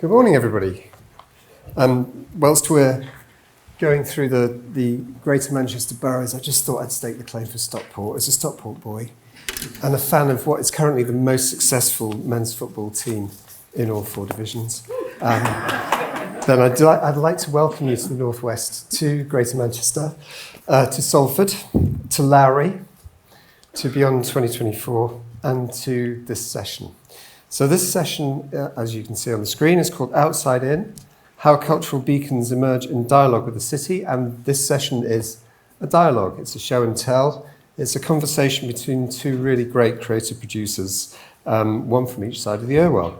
Good morning, everybody. Whilst we're going through the Greater Manchester boroughs, I just thought I'd stake the claim for Stockport. As a Stockport boy and a fan of what is currently the most successful men's football team in all four divisions, then I'd like to welcome you to the Northwest, to Greater Manchester, to Salford, to Lowry, to Beyond 2024, and to this session. So this session, as you can see on the screen, is called Outside In, How Cultural Beacons Emerge in Dialogue with the City. And this session is a dialogue. It's a show and tell. It's a conversation between two really great creative producers, one from each side of the Irwell.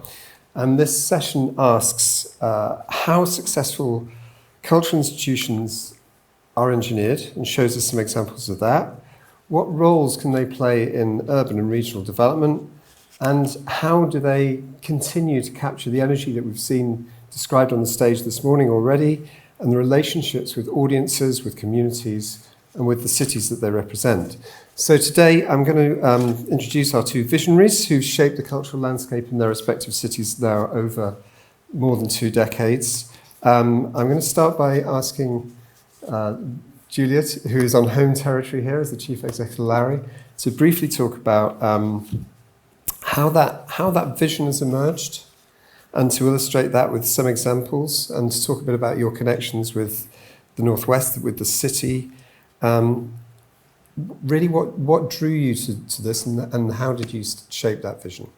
And this session asks how successful cultural institutions are engineered and shows us some examples of that. What roles can they play in urban and regional development? And how do they continue to capture the energy that we've seen described on the stage this morning already, and the relationships with audiences, with communities, and with the cities that they represent? So today I'm going to introduce our two visionaries who've shaped the cultural landscape in their respective cities now over more than 2 decades. I'm going to start by asking Juliet, who is on home territory here as the Chief Executive of Lowry, to briefly talk about how that vision has emerged, and to illustrate that with some examples, and to talk a bit about your connections with the Northwest, with the city. Really, what drew you to this, and how did you shape that vision?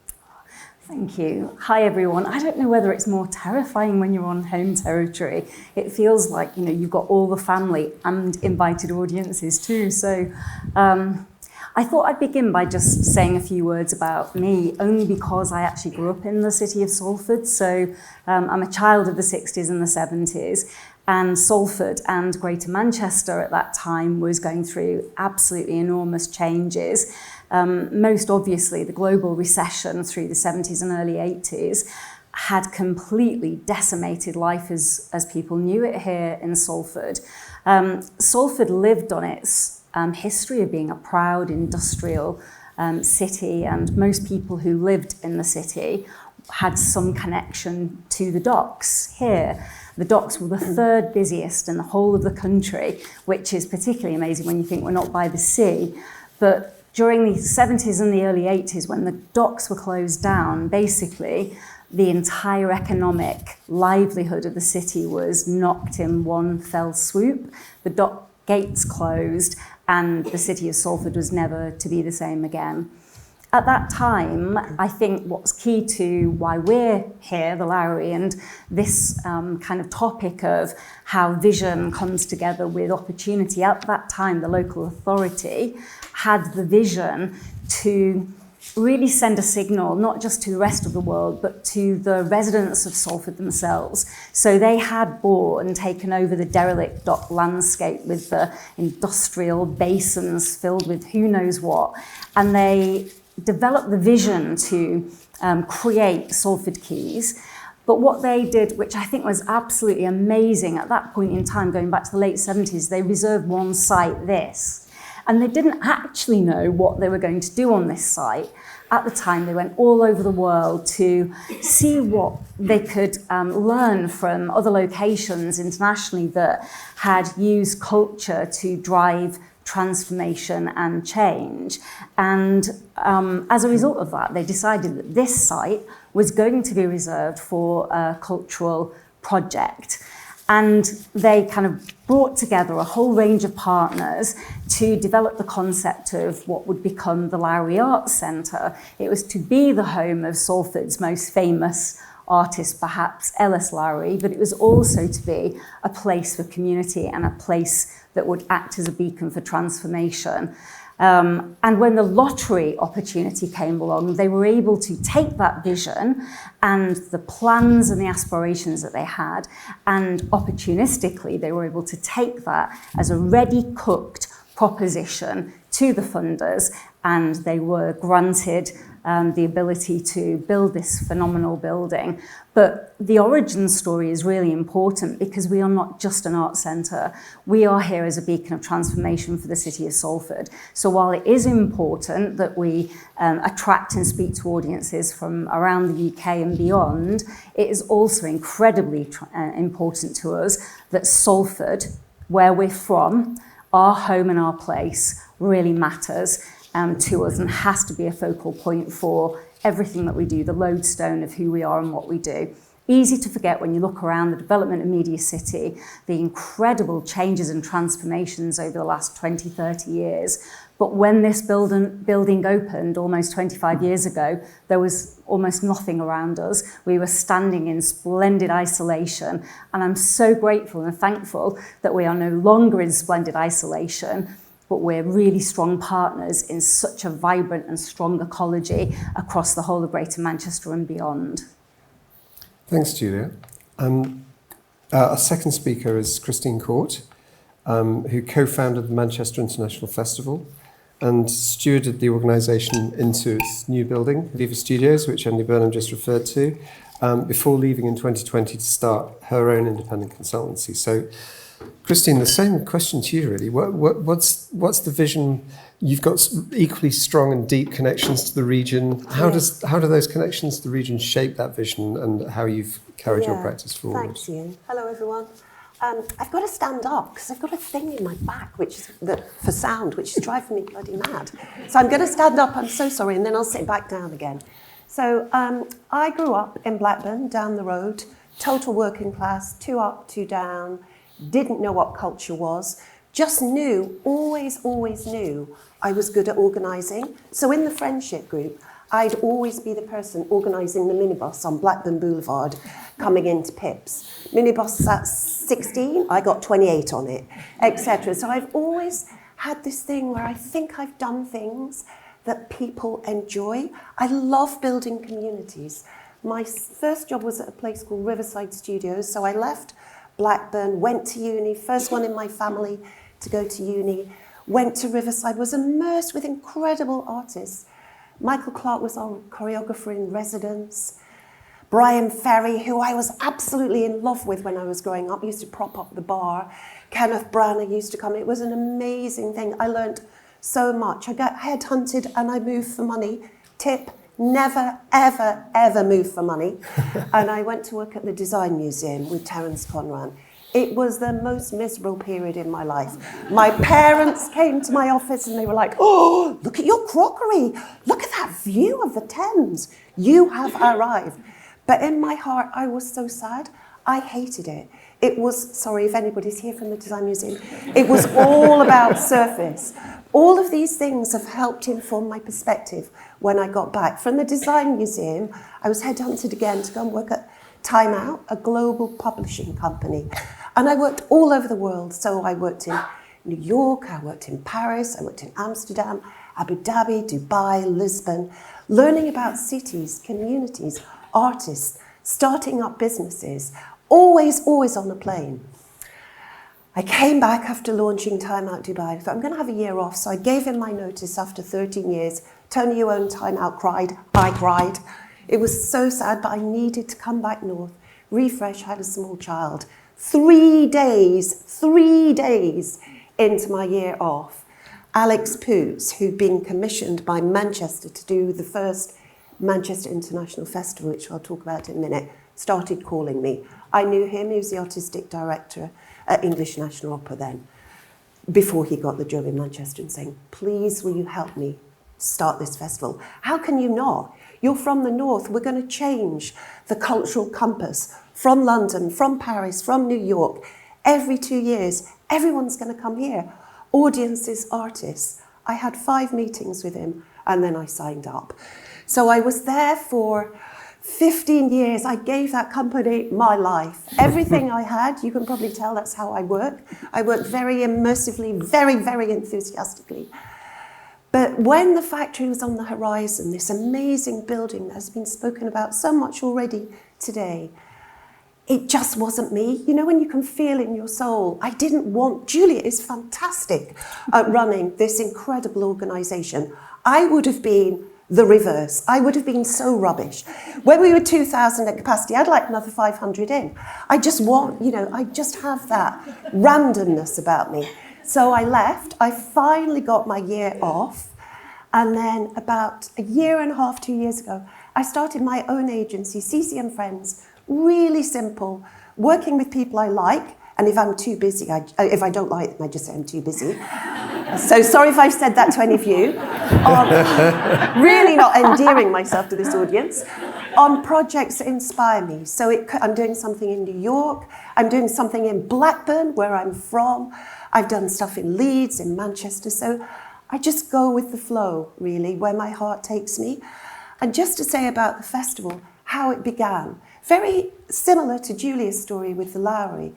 Thank you. Hi, everyone. I don't know whether it's more terrifying when you're on home territory. It feels like, you've got all the family and invited audiences too. So I thought I'd begin by just saying a few words about me, only because I actually grew up in the city of Salford. So I'm a child of the 60s and the 70s, and Salford and Greater Manchester at that time was going through absolutely enormous changes. Most obviously, the global recession through the 70s and early 80s had completely decimated life as people knew it here in Salford. Salford lived on its history of being a proud industrial city, and most people who lived in the city had some connection to the docks here. The docks were the third busiest in the whole of the country, which is particularly amazing when you think we're not by the sea. But during the 70s and the early 80s, when the docks were closed down, basically the entire economic livelihood of the city was knocked in one fell swoop. The dock gates closed, and the city of Salford was never to be the same again. At that time, I think what's key to why we're here, the Lowry, and this kind of topic of how vision comes together with opportunity, at that time, the local authority had the vision to really send a signal, not just to the rest of the world, but to the residents of Salford themselves. So they had bought and taken over the derelict dock landscape with the industrial basins filled with who knows what. And they developed the vision to create Salford Quays. But what they did, which I think was absolutely amazing at that point in time, going back to the late 70s, they reserved one site, this. And they didn't actually know what they were going to do on this site. At the time, they went all over the world to see what they could learn from other locations internationally that had used culture to drive transformation and change. And as a result of that, they decided that this site was going to be reserved for a cultural project. And they kind of brought together a whole range of partners to develop the concept of what would become the Lowry Arts Centre. It was to be the home of Salford's most famous artist, perhaps Ellis Lowry, but it was also to be a place for community and a place that would act as a beacon for transformation. And when the lottery opportunity came along, they were able to take that vision and the plans and the aspirations that they had, and opportunistically, they were able to take that as a ready-cooked proposition to the funders, and they were granted the ability to build this phenomenal building. But the origin story is really important because we are not just an arts centre. We are here as a beacon of transformation for the city of Salford. So while it is important that we attract and speak to audiences from around the UK and beyond, it is also incredibly important to us that Salford, where we're from, our home and our place, really matters to us and has to be a focal point for everything that we do, the lodestone of who we are and what we do. Easy to forget when you look around the development of MediaCity, the incredible changes and transformations over the last 20, 30 years. But when this building opened almost 25 years ago, there was almost nothing around us. We were standing in splendid isolation. And I'm so grateful and thankful that we are no longer in splendid isolation, but we're really strong partners in such a vibrant and strong ecology across the whole of Greater Manchester and beyond. Thanks, Julia. Our second speaker is Christine Cort, who co-founded the Manchester International Festival and stewarded the organisation into its new building, Viva Studios, which Andy Burnham just referred to, before leaving in 2020 to start her own independent consultancy. So, Christine, the same question to you, really. What's the vision? You've got equally strong and deep connections to the region. How do those connections to the region shape that vision and how you've carried your practice forward? Thanks, Iain. Hello, everyone. I've got to stand up because I've got a thing in my back for sound, which is driving me bloody mad. So I'm going to stand up, I'm so sorry, and then I'll sit back down again. So I grew up in Blackburn, down the road, total working class, 2 up, 2 down, didn't know what culture was, just knew, always knew I was good at organising. So in the friendship group, I'd always be the person organising the minibus on Blackburn Boulevard coming into Pips. Minibus at 16, I got 28 on it, etc. So I've always had this thing where I think I've done things that people enjoy. I love building communities. My first job was at a place called Riverside Studios, so I left Blackburn, went to uni, first one in my family to go to uni, went to Riverside, was immersed with incredible artists. Michael Clark was our choreographer in residence. Brian Ferry, who I was absolutely in love with when I was growing up, used to prop up the bar. Kenneth Branagh used to come. It was an amazing thing. I learned so much. I got headhunted and I moved for money. Tip, never, ever, ever move for money. And I went to work at the Design Museum with Terence Conran. It was the most miserable period in my life. My parents came to my office and they were like, oh, look at your crockery. Look at that view of the Thames. You have arrived. But in my heart, I was so sad. I hated it. It was, sorry if anybody's here from the Design Museum, it was all about surface. All of these things have helped inform my perspective when I got back. From the Design Museum, I was headhunted again to go and work at Time Out, a global publishing company. And I worked all over the world. So I worked in New York, I worked in Paris, I worked in Amsterdam, Abu Dhabi, Dubai, Lisbon, learning about cities, communities, artists, starting up businesses, always on a plane. I came back after launching Time Out Dubai. I thought, I'm going to have a year off. So I gave him my notice after 13 years. Tony, you own Time Out, cried. I cried. It was so sad, but I needed to come back north, refresh, had a small child. 3 days into my year off, Alex Poots, who'd been commissioned by Manchester to do the first Manchester International Festival, which I'll talk about in a minute, started calling me. I knew him, he was the artistic director at English National Opera then, before he got the job in Manchester, and saying, please, will you help me start this festival? How can you not? You're from the north, we're going to change the cultural compass from London, from Paris, from New York. Every 2 years, everyone's going to come here. Audiences, artists. I had 5 meetings with him, and then I signed up. So I was there for 15 years. I gave that company my life. Everything I had, you can probably tell that's how I work. I work very immersively, very enthusiastically. But when the factory was on the horizon, this amazing building that has been spoken about so much already today, it just wasn't me. You know, when you can feel in your soul, I didn't want, Julia is fantastic at running this incredible organisation. I would have been the reverse. I would have been so rubbish. When we were 2,000 at capacity, I'd like another 500 in. I just want, I just have that randomness about me. So I left. I finally got my year off. And then about a year and a half, 2 years ago, I started my own agency, CCM Friends, really simple, working with people I like. And if I'm too busy, if I don't like them, I just say I'm too busy. So sorry if I've said that to any of you. Really not endearing myself to this audience. On projects that inspire me. So I'm doing something in New York. I'm doing something in Blackburn, where I'm from. I've done stuff in Leeds, in Manchester. So I just go with the flow, really, where my heart takes me. And just to say about the festival, how it began, very similar to Julia's story with the Lowry.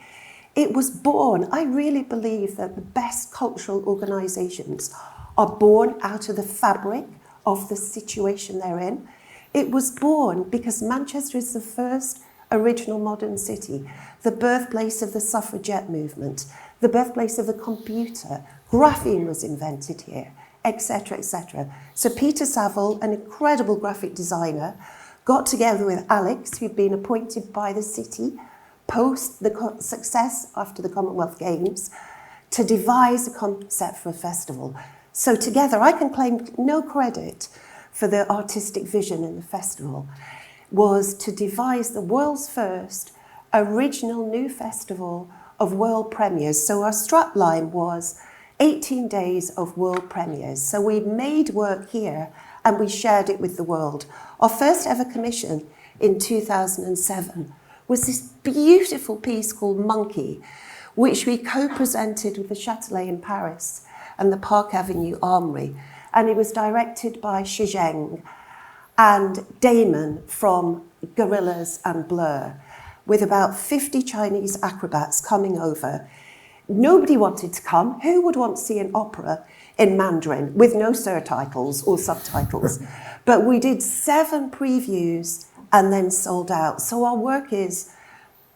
It was born, I really believe that the best cultural organisations are born out of the fabric of the situation they're in. It was born because Manchester is the first original modern city, the birthplace of the suffragette movement, the birthplace of the computer. Graphene was invented here, etc., etc. So Peter Saville, an incredible graphic designer, got together with Alex, who'd been appointed by the city post the success after the Commonwealth Games, to devise a concept for a festival. So together, I can claim no credit for the artistic vision in the festival, was to devise the world's first original new festival of world premieres. So our strapline was 18 days of world premieres. So we made work here and we shared it with the world. Our first ever commission in 2007 was this beautiful piece called Monkey, which we co-presented with the Châtelet in Paris and the Park Avenue Armory. And it was directed by Shizheng and Damon from Gorillaz and Blur, with about 50 Chinese acrobats coming over. Nobody wanted to come. Who would want to see an opera in Mandarin with no surtitles or subtitles? But we did 7 previews and then sold out. So our work is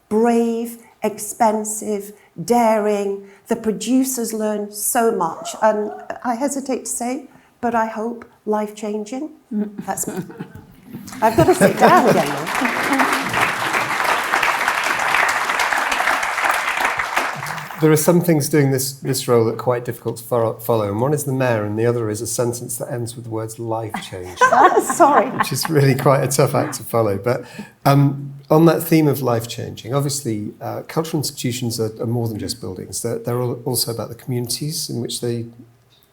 brave, expensive, daring. The producers learn so much. And I hesitate to say, but I hope life-changing. That's me. I've got to sit down again now. There are some things doing this role that are quite difficult to follow, and one is the mayor, and the other is a sentence that ends with the words life-changing. Sorry. Which is really quite a tough act to follow. But on that theme of life-changing, obviously cultural institutions are more than just buildings. They're also about the communities in which they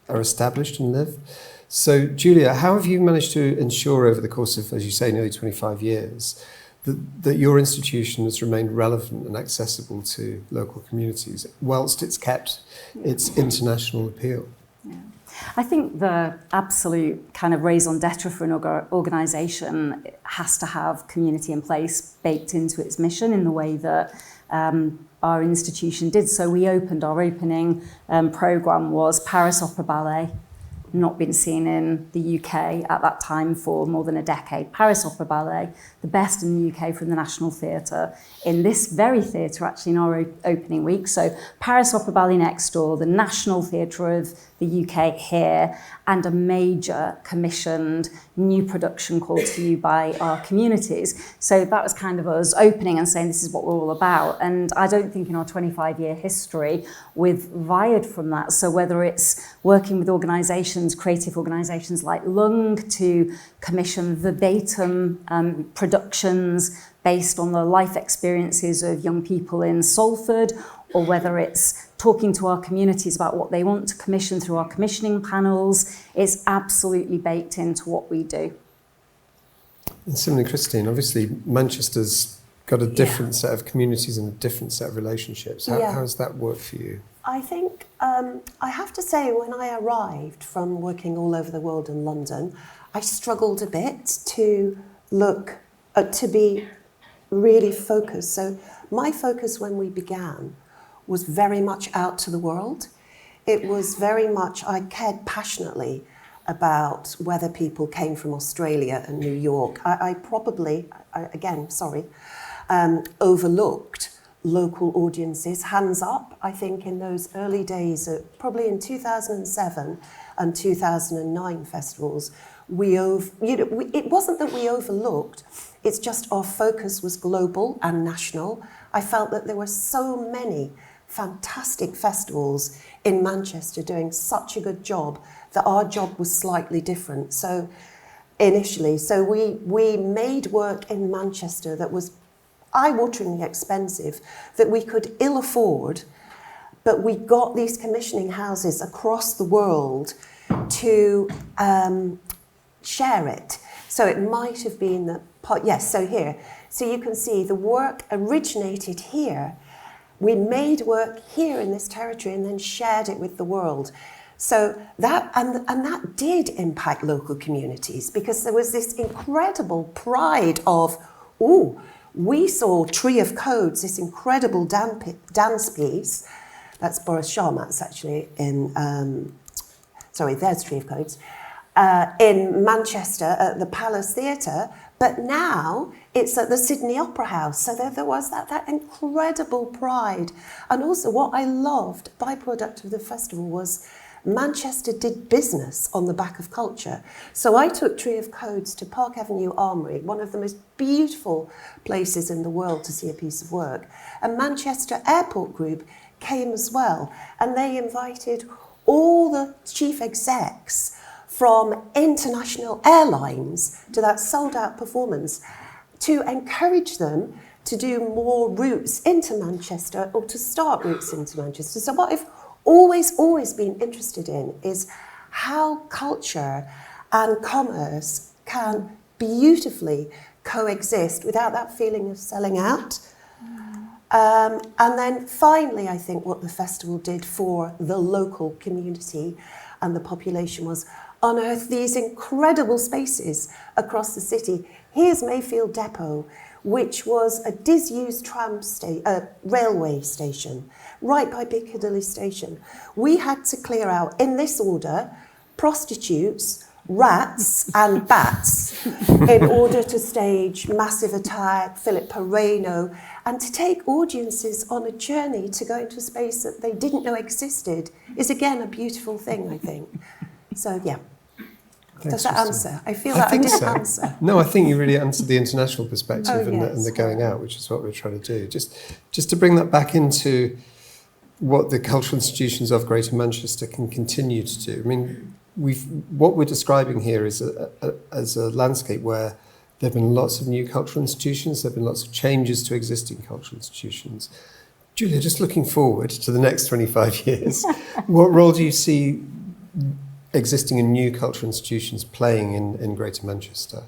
are established and live. So, Julia, how have you managed to ensure over the course of, as you say, nearly 25 years, that your institution has remained relevant and accessible to local communities, whilst it's kept its international appeal? Yeah. I think the absolute kind of raison d'etre for an organisation has to have community in place baked into its mission in the way that our institution did. So we opened, our opening programme was Paris Opera Ballet, not been seen in the UK at that time for more than a decade. Paris Opera Ballet, the best in the UK from the National Theatre, in this very theatre actually in our opening week. So Paris Opera Ballet next door, the National Theatre of the UK here, and a major commissioned new production called to you by our communities. So that was kind of us opening and saying this is what we're all about. And I don't think in our 25-year history we've veered from that. So whether it's working with organisations, creative organisations like Lung to commission verbatim productions based on the life experiences of young people in Salford, or whether it's talking to our communities about what they want to commission through our commissioning panels, it's absolutely baked into what we do. And similarly, Christine, obviously Manchester's got a different set of communities and a different set of relationships. How has that worked for you? I think, I have to say, when I arrived from working all over the world in London, I struggled a bit to look, to be really focused. So my focus when we began was very much out to the world. It was very much, I cared passionately about whether people came from Australia and New York. I probably, again, sorry, overlooked local audiences. Hands up, I think in those early days, probably in 2007 and 2009 festivals, it wasn't that we overlooked, it's just our focus was global and national. I felt that there were so many fantastic festivals in Manchester doing such a good job that our job was slightly different. So initially, we made work in Manchester that was eye-wateringly expensive, that we could ill afford, but we got these commissioning houses across the world to share it. So it might have been that, yes, so here. So you can see the work originated here. We made work here in this territory and then shared it with the world. So that, and that did impact local communities, because there was this incredible pride of, we saw Tree of Codes, this incredible dance piece. That's Boris Sharmat's actually in, there's Tree of Codes, in Manchester at the Palace Theatre, but now it's at the Sydney Opera House. So there was that incredible pride. And also what I loved, byproduct of the festival, was Manchester did business on the back of culture. So I took Tree of Codes to Park Avenue Armoury, one of the most beautiful places in the world to see a piece of work. And Manchester Airport Group came as well. And they invited all the chief execs from international airlines to that sold-out performance to encourage them to do more routes into Manchester, or to start routes into Manchester. So what I've always been interested in is how culture and commerce can beautifully coexist without that feeling of selling out. And then finally, I think what the festival did for the local community and the population was unearth these incredible spaces across the city. Here's Mayfield Depot, which was a disused railway station right by Piccadilly Station. We had to clear out, in this order, prostitutes, rats and bats in order to stage Massive Attack, Philip Perreno, and to take audiences on a journey to go into a space that they didn't know existed is again a beautiful thing, I think. So yeah. Thanks, Does that Christine. answer? I feel like I didn't answer. No, I think you really answered the international perspective and yes. the going out, which is what we're trying to do. Just to bring that back into what the cultural institutions of Greater Manchester can continue to do. I mean, what we're describing here is as a landscape where there have been lots of new cultural institutions, there have been lots of changes to existing cultural institutions. Julia, just looking forward to the next 25 years, what role do you see existing and new cultural institutions playing in Greater Manchester?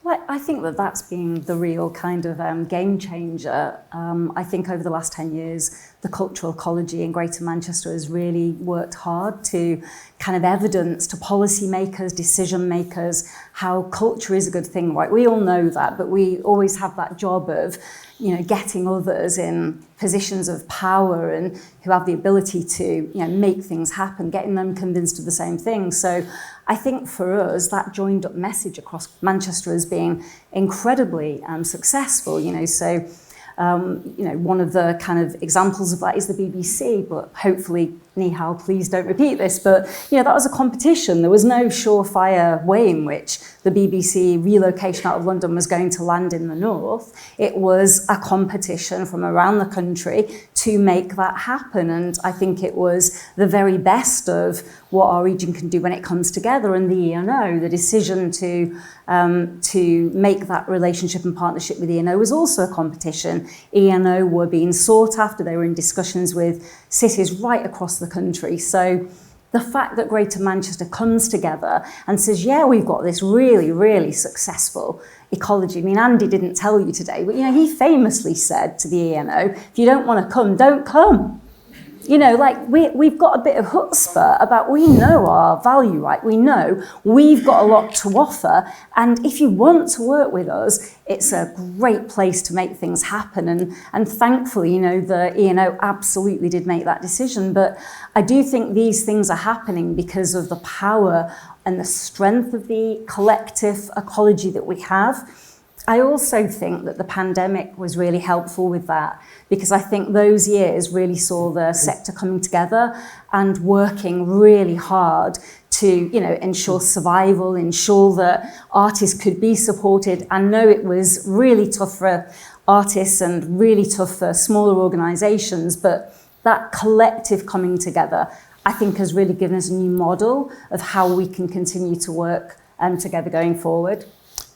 Well, I think that's been the real kind of game changer. I think over the last 10 years, the cultural ecology in Greater Manchester has really worked hard to kind of evidence to policymakers, decision makers, how culture is a good thing, right? We all know that, but we always have that job of, getting others in positions of power and who have the ability to, make things happen, getting them convinced of the same thing. So I think for us, that joined up message across Manchester has been incredibly successful, So, one of the kind of examples of that is the BBC, but hopefully, Nihal, please don't repeat this, but, that was a competition. There was no surefire way in which the BBC relocation out of London was going to land in the north. It was a competition from around the country to make that happen. And I think it was the very best of what our region can do when it comes together. And the E&O, the decision to make that relationship and partnership with E&O was also a competition. E&O were being sought after. They were in discussions with cities right across the country. So the fact that Greater Manchester comes together and says, yeah, we've got this really, really successful ecology. I mean, Andy didn't tell you today, but, he famously said to the E&O, if you don't want to come, don't come. We've got a bit of chutzpah about we know our value, right? We know we've got a lot to offer. And if you want to work with us, it's a great place to make things happen. And thankfully, the E&O absolutely did make that decision. But I do think these things are happening because of the power and the strength of the collective ecology that we have. I also think that the pandemic was really helpful with that, because I think those years really saw the sector coming together and working really hard to, you know, ensure survival, ensure that artists could be supported. I know it was really tough for artists and really tough for smaller organisations, but that collective coming together, I think, has really given us a new model of how we can continue to work together going forward.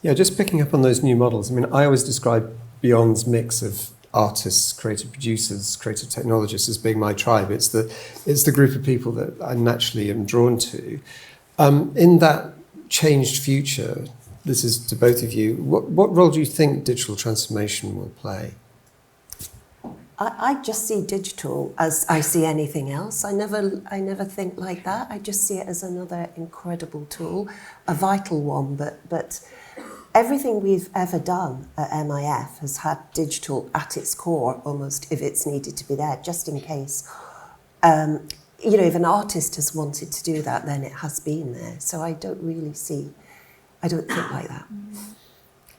Yeah, just picking up on those new models. I mean, I always describe Beyond's mix of artists, creative producers, creative technologists as being my tribe. It's the group of people that I naturally am drawn to. In that changed future, this is to both of you, what role do you think digital transformation will play? I just see digital as I see anything else. I never think like that. I just see it as another incredible tool, a vital one, but everything we've ever done at MIF has had digital at its core, almost, if it's needed to be there, just in case. You know, if an artist has wanted to do that, then it has been there. So I don't think like that.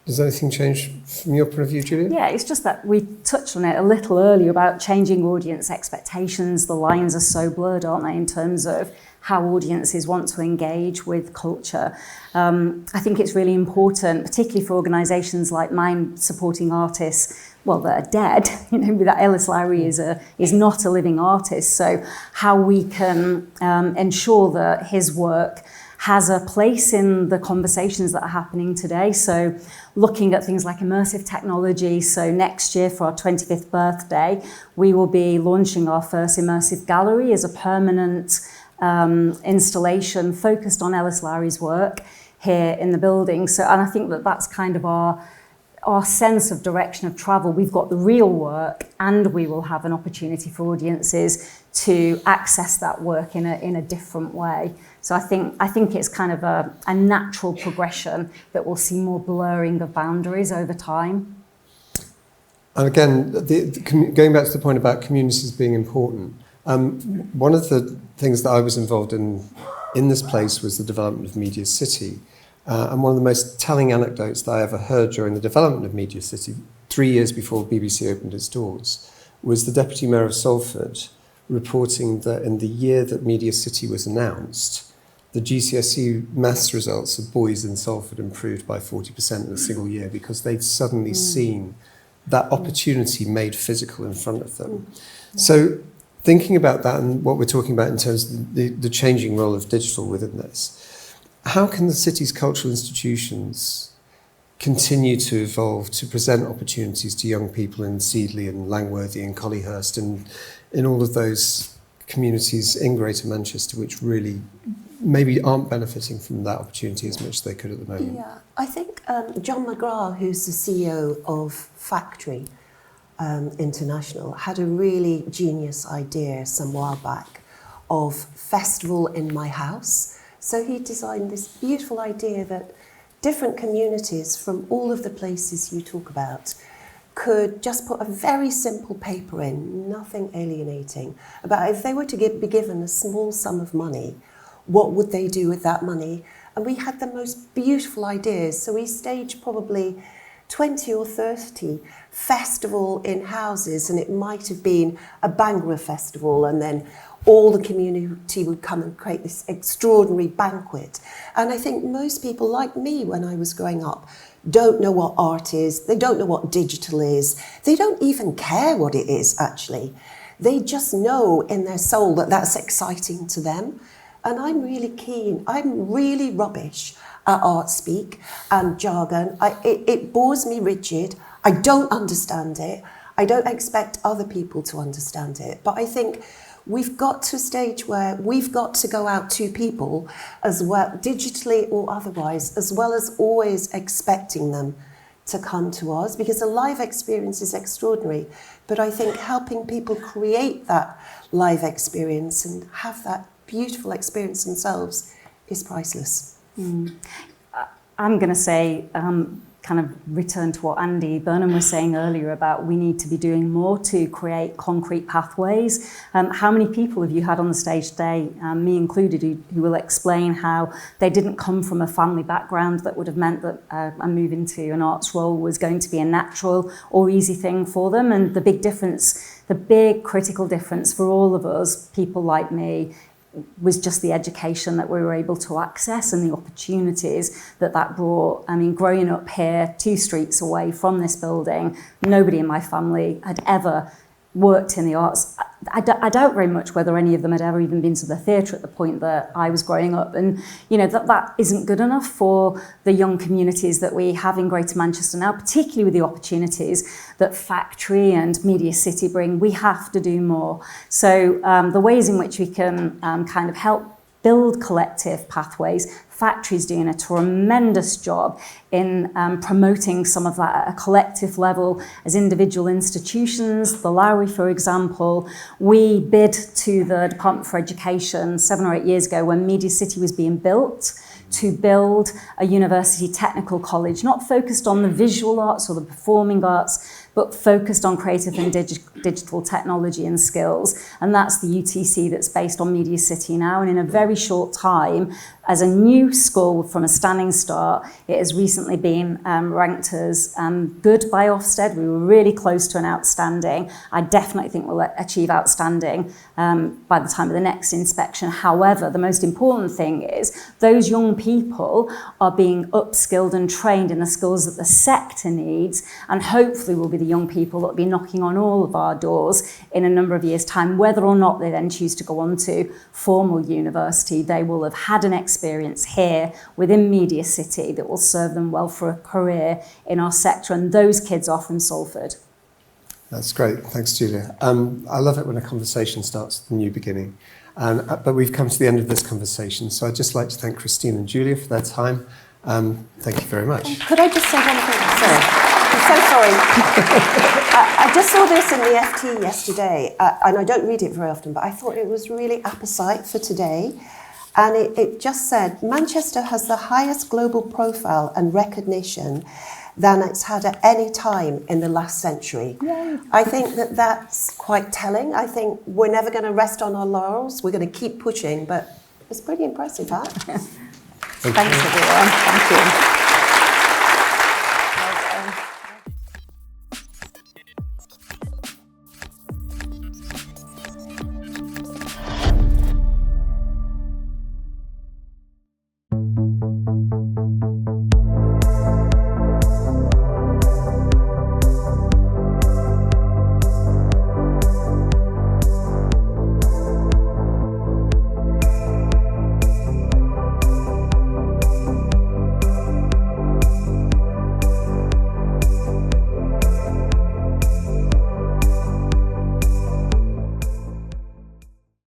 Does anything change from your point of view, Julia? Yeah, it's just that we touched on it a little earlier about changing audience expectations. The lines are so blurred, aren't they, in terms of how audiences want to engage with culture. I think it's really important, particularly for organisations like mine supporting artists, well, that are dead. You know, that Ellis Lowry is not a living artist. So how we can ensure that his work has a place in the conversations that are happening today. So looking at things like immersive technology. So next year for our 25th birthday, we will be launching our first immersive gallery as a permanent installation focused on Ellis Lowry's work here in the building. So, and I think that that's kind of our sense of direction of travel. We've got the real work, and we will have an opportunity for audiences to access that work in a different way. So I think it's kind of a natural progression that we'll see more blurring of boundaries over time. And again, going back to the point about communities being important, one of the things that I was involved in this place was the development of MediaCity. And one of the most telling anecdotes that I ever heard during the development of MediaCity, 3 years before BBC opened its doors, was the Deputy Mayor of Salford reporting that in the year that MediaCity was announced, the GCSE maths results of boys in Salford improved by 40% in a single year, because they'd suddenly seen that opportunity made physical in front of them. So thinking about that and what we're talking about in terms of the changing role of digital within this, how can the city's cultural institutions continue to evolve to present opportunities to young people in Seedley and Langworthy and Collyhurst and in all of those communities in Greater Manchester which really maybe aren't benefiting from that opportunity as much as they could at the moment? Yeah, I think John McGrath, who's the CEO of Factory International, had a really genius idea some while back of festival in my house. So he designed this beautiful idea that different communities from all of the places you talk about could just put a very simple paper in, nothing alienating, about if they were to be given a small sum of money, what would they do with that money? And we had the most beautiful ideas. So we staged probably 20 or 30 festival in houses, and it might have been a Bhangra festival, and then all the community would come and create this extraordinary banquet. And I think most people like me when I was growing up don't know what art is, they don't know what digital is, they don't even care what it is actually. They just know in their soul that that's exciting to them. And I'm really keen, I'm really rubbish at art speak and jargon. It bores me rigid, I don't understand it, I don't expect other people to understand it, but I think we've got to a stage where we've got to go out to people as well, digitally or otherwise, as well as always expecting them to come to us, because a live experience is extraordinary. But I think helping people create that live experience and have that beautiful experience themselves is priceless. I'm going to say, kind kind of return to what Andy Burnham was saying earlier about we need to be doing more to create concrete pathways. How many people have you had on the stage today, me included, who will explain how they didn't come from a family background that would have meant that a move into an arts role was going to be a natural or easy thing for them? And the big difference, the big critical difference for all of us, people like me, was just the education that we were able to access and the opportunities that that brought. I mean, growing up here, 2 streets away from this building, nobody in my family had ever worked in the arts. I doubt very much whether any of them had ever even been to the theatre at the point that I was growing up. And, you know, that isn't good enough for the young communities that we have in Greater Manchester now, particularly with the opportunities that Factory and MediaCity bring. We have to do more. So the ways in which we can kind of help build collective pathways, Factory's doing a tremendous job in promoting some of that at a collective level as individual institutions. The Lowry, for example, we bid to the Department for Education 7 or 8 years ago when MediaCity was being built to build a university technical college, not focused on the visual arts or the performing arts, but focused on creative and digital technology and skills. And that's the UTC that's based on MediaCity now. And in a very short time, as a new school from a standing start, it has recently been ranked as good by Ofsted. We were really close to an outstanding. I definitely think we'll achieve outstanding by the time of the next inspection. However, the most important thing is those young people are being upskilled and trained in the skills that the sector needs, and hopefully will be the young people that will be knocking on all of our doors in a number of years' time. Whether or not they then choose to go on to formal university, they will have had an experience here within MediaCity that will serve them well for a career in our sector, and those kids are from Salford. That's great. Thanks, Julia. I love it when a conversation starts with a new beginning. But we've come to the end of this conversation, so I'd just like to thank Christine and Julia for their time. Thank you very much. Could I just say one thing? Sorry. I'm so sorry. I just saw this in the FT yesterday, and I don't read it very often, but I thought it was really apposite for today. And it just said, Manchester has the highest global profile and recognition than it's had at any time in the last century. Yay. I think that's quite telling. I think we're never going to rest on our laurels. We're going to keep pushing, but it's pretty impressive, huh? Thanks, everyone. Thank you.